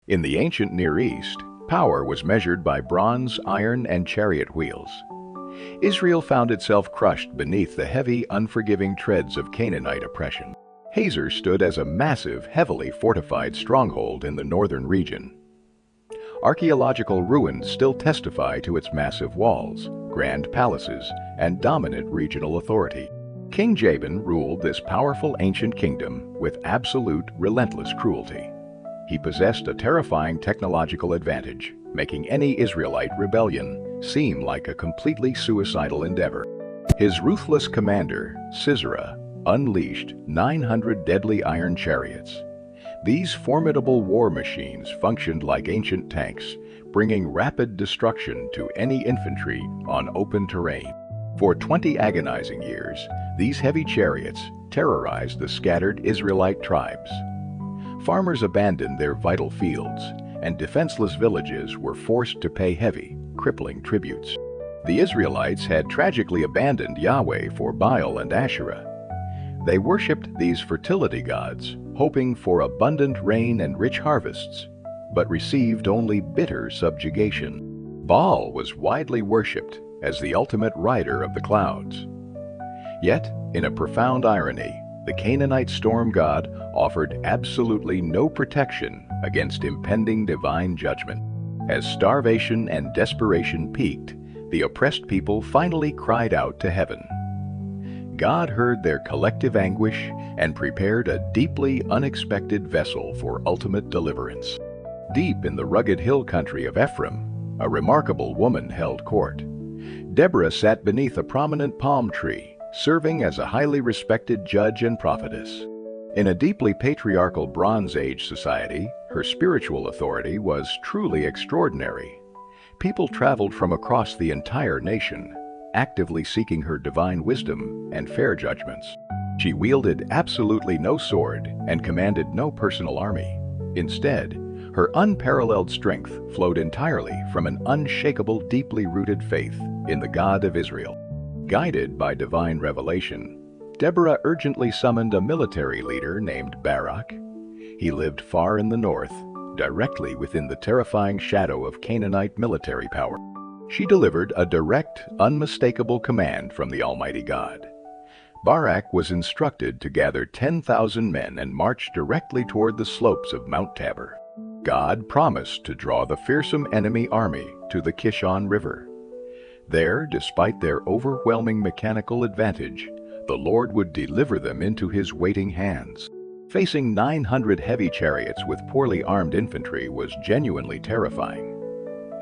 In the ancient Near East, power was measured by bronze, iron, and chariot wheels. Israel found itself crushed beneath the heavy, unforgiving treads of Canaanite oppression. Hazor stood as a massive, heavily fortified stronghold in the northern region. Archaeological ruins still testify to its massive walls, grand palaces, and dominant regional authority. King Jabin ruled this powerful ancient kingdom with absolute, relentless cruelty. He possessed a terrifying technological advantage, making any Israelite rebellion seem like a completely suicidal endeavor. His ruthless commander, Sisera, unleashed 900 deadly iron chariots. These formidable war machines functioned like ancient tanks, bringing rapid destruction to any infantry on open terrain. For 20 agonizing years, these heavy chariots terrorized the scattered Israelite tribes. Farmers abandoned their vital fields, and defenseless villages were forced to pay heavy, crippling tributes. The Israelites had tragically abandoned Yahweh for Baal and Asherah. They worshipped these fertility gods, hoping for abundant rain and rich harvests, but received only bitter subjugation. Baal was widely worshipped as the ultimate rider of the clouds. Yet, in a profound irony, the Canaanite storm god offered absolutely no protection against impending divine judgment. As starvation and desperation peaked, the oppressed people finally cried out to heaven. God heard their collective anguish and prepared a deeply unexpected vessel for ultimate deliverance. Deep in the rugged hill country of Ephraim, a remarkable woman held court. Deborah sat beneath a prominent palm tree, serving as a highly respected judge and prophetess. In a deeply patriarchal Bronze Age society, her spiritual authority was truly extraordinary. People traveled from across the entire nation, actively seeking her divine wisdom and fair judgments. She wielded absolutely no sword and commanded no personal army. Instead, her unparalleled strength flowed entirely from an unshakable, deeply rooted faith in the God of Israel. Guided by divine revelation, Deborah urgently summoned a military leader named Barak. He lived far in the north, directly within the terrifying shadow of Canaanite military power. She delivered a direct, unmistakable command from the Almighty God. Barak was instructed to gather 10,000 men and march directly toward the slopes of Mount Tabor. God promised to draw the fearsome enemy army to the Kishon River. There, despite their overwhelming mechanical advantage, the Lord would deliver them into his waiting hands. Facing 900 heavy chariots with poorly armed infantry was genuinely terrifying.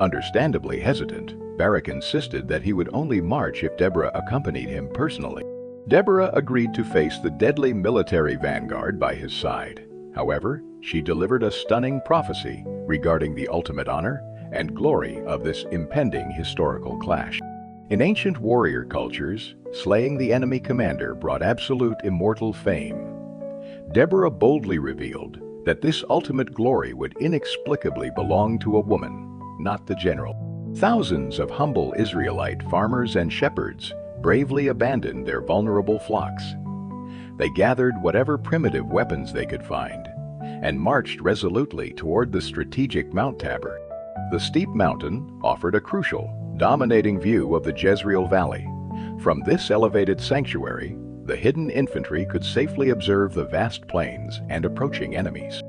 Understandably hesitant, Barak insisted that he would only march if Deborah accompanied him personally. Deborah agreed to face the deadly military vanguard by his side. However, she delivered a stunning prophecy regarding the ultimate honor and glory of this impending historical clash. In ancient warrior cultures, slaying the enemy commander brought absolute immortal fame. Deborah boldly revealed that this ultimate glory would inexplicably belong to a woman, not the general. Thousands of humble Israelite farmers and shepherds bravely abandoned their vulnerable flocks. They gathered whatever primitive weapons they could find and marched resolutely toward the strategic Mount Tabor. The steep mountain offered a crucial, dominating view of the Jezreel Valley. From this elevated sanctuary, the hidden infantry could safely observe the vast plains and approaching enemies.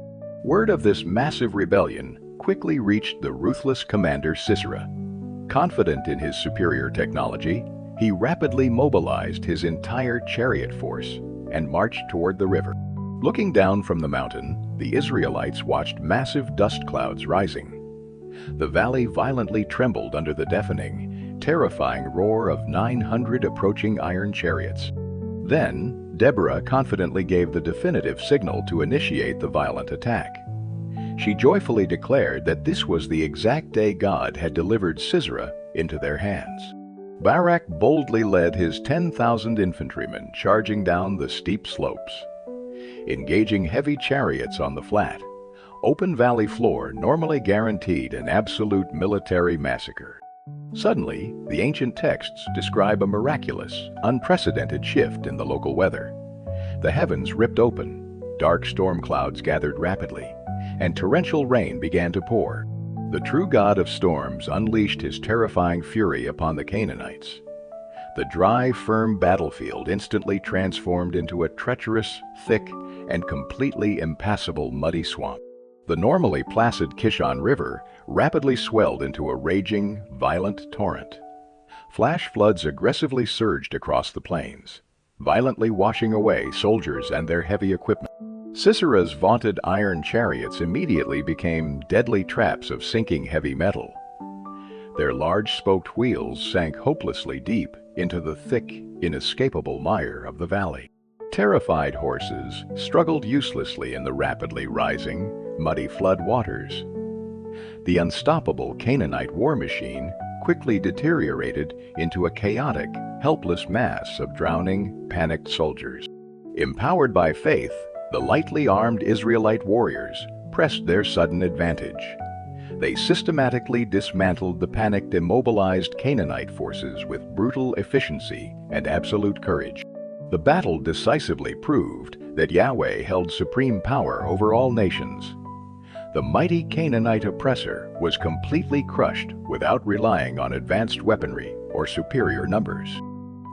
Word of this massive rebellion quickly reached the ruthless commander Sisera. Confident in his superior technology, he rapidly mobilized his entire chariot force and marched toward the river. Looking down from the mountain, the Israelites watched massive dust clouds rising. The valley violently trembled under the deafening, terrifying roar of 900 approaching iron chariots. Then, Deborah confidently gave the definitive signal to initiate the violent attack. She joyfully declared that this was the exact day God had delivered Sisera into their hands. Barak boldly led his 10,000 infantrymen charging down the steep slopes. Engaging heavy chariots on the flat, open valley floor normally guaranteed an absolute military massacre. Suddenly, the ancient texts describe a miraculous, unprecedented shift in the local weather. The heavens ripped open, dark storm clouds gathered rapidly, and torrential rain began to pour. The true God of storms unleashed his terrifying fury upon the Canaanites. The dry, firm battlefield instantly transformed into a treacherous, thick, and completely impassable muddy swamp. The normally placid Kishon River rapidly swelled into a raging, violent torrent. Flash floods aggressively surged across the plains, violently washing away soldiers and their heavy equipment. Sisera's vaunted iron chariots immediately became deadly traps of sinking heavy metal. Their large spoked wheels sank hopelessly deep into the thick, inescapable mire of the valley. Terrified horses struggled uselessly in the rapidly rising, muddy flood waters. The unstoppable Canaanite war machine quickly deteriorated into a chaotic, helpless mass of drowning, panicked soldiers. Empowered by faith, the lightly armed Israelite warriors pressed their sudden advantage. They systematically dismantled the panicked, immobilized Canaanite forces with brutal efficiency and absolute courage. The battle decisively proved that Yahweh held supreme power over all nations. The mighty Canaanite oppressor was completely crushed without relying on advanced weaponry or superior numbers.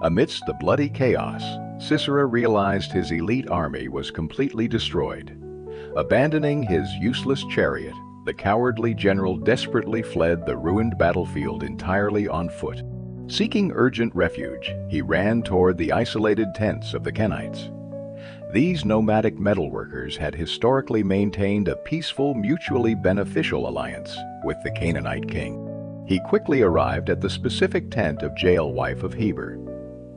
Amidst the bloody chaos, Sisera realized his elite army was completely destroyed. Abandoning his useless chariot, the cowardly general desperately fled the ruined battlefield entirely on foot. Seeking urgent refuge, he ran toward the isolated tents of the Kenites. These nomadic metalworkers had historically maintained a peaceful, mutually beneficial alliance with the Canaanite king. He quickly arrived at the specific tent of Jael, wife of Heber.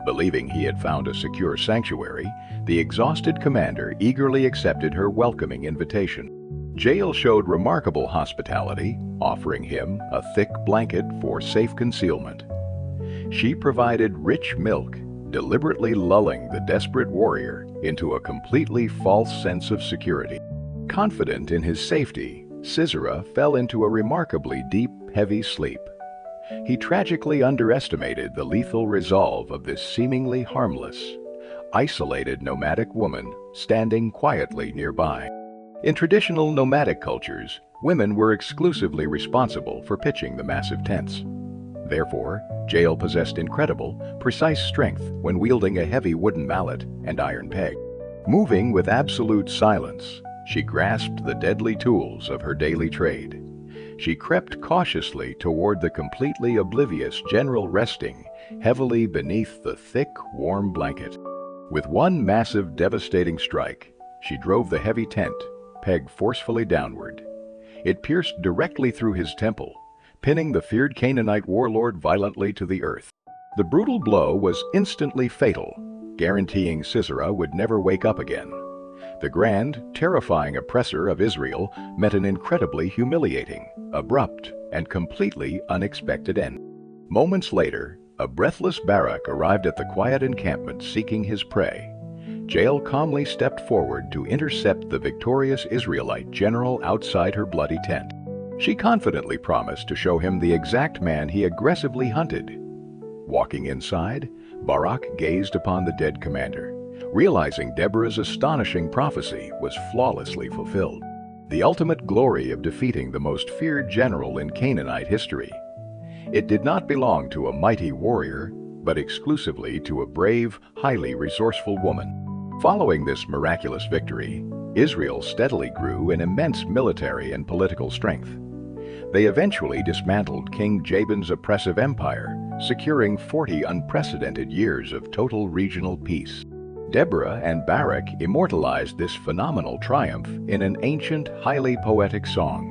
Believing he had found a secure sanctuary, the exhausted commander eagerly accepted her welcoming invitation. Jael showed remarkable hospitality, offering him a thick blanket for safe concealment. She provided rich milk, deliberately lulling the desperate warrior into a completely false sense of security. Confident in his safety, Sisera fell into a remarkably deep, heavy sleep. He tragically underestimated the lethal resolve of this seemingly harmless, isolated nomadic woman standing quietly nearby. In traditional nomadic cultures, women were exclusively responsible for pitching the massive tents. Therefore, Jael possessed incredible, precise strength when wielding a heavy wooden mallet and iron peg. Moving with absolute silence, she grasped the deadly tools of her daily trade. She crept cautiously toward the completely oblivious general resting heavily beneath the thick, warm blanket. With one massive, devastating strike, she drove the heavy tent, peg forcefully downward. It pierced directly through his temple, pinning the feared Canaanite warlord violently to the earth. The brutal blow was instantly fatal, guaranteeing Sisera would never wake up again. The grand, terrifying oppressor of Israel met an incredibly humiliating, abrupt, and completely unexpected end. Moments later, a breathless Barak arrived at the quiet encampment seeking his prey. Jael calmly stepped forward to intercept the victorious Israelite general outside her bloody tent. She confidently promised to show him the exact man he aggressively hunted. Walking inside, Barak gazed upon the dead commander, realizing Deborah's astonishing prophecy was flawlessly fulfilled. The ultimate glory of defeating the most feared general in Canaanite history. It did not belong to a mighty warrior, but exclusively to a brave, highly resourceful woman. Following this miraculous victory, Israel steadily grew in immense military and political strength. They eventually dismantled King Jabin's oppressive empire, securing 40 unprecedented years of total regional peace. Deborah and Barak immortalized this phenomenal triumph in an ancient, highly poetic song.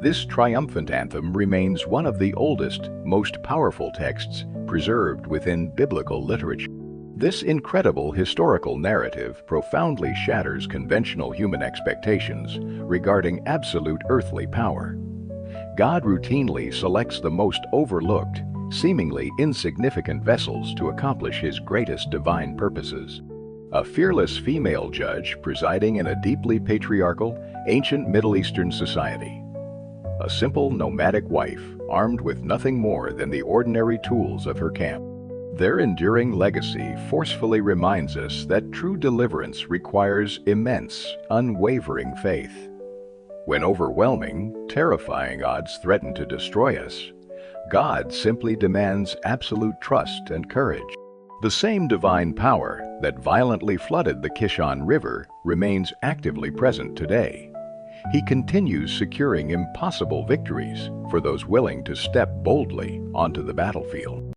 This triumphant anthem remains one of the oldest, most powerful texts preserved within biblical literature. This incredible historical narrative profoundly shatters conventional human expectations regarding absolute earthly power. God routinely selects the most overlooked, seemingly insignificant vessels to accomplish his greatest divine purposes. A fearless female judge presiding in a deeply patriarchal, ancient Middle Eastern society. A simple nomadic wife armed with nothing more than the ordinary tools of her camp. Their enduring legacy forcefully reminds us that true deliverance requires immense, unwavering faith. When overwhelming, terrifying odds threaten to destroy us, God simply demands absolute trust and courage. The same divine power that violently flooded the Kishon River remains actively present today. He continues securing impossible victories for those willing to step boldly onto the battlefield.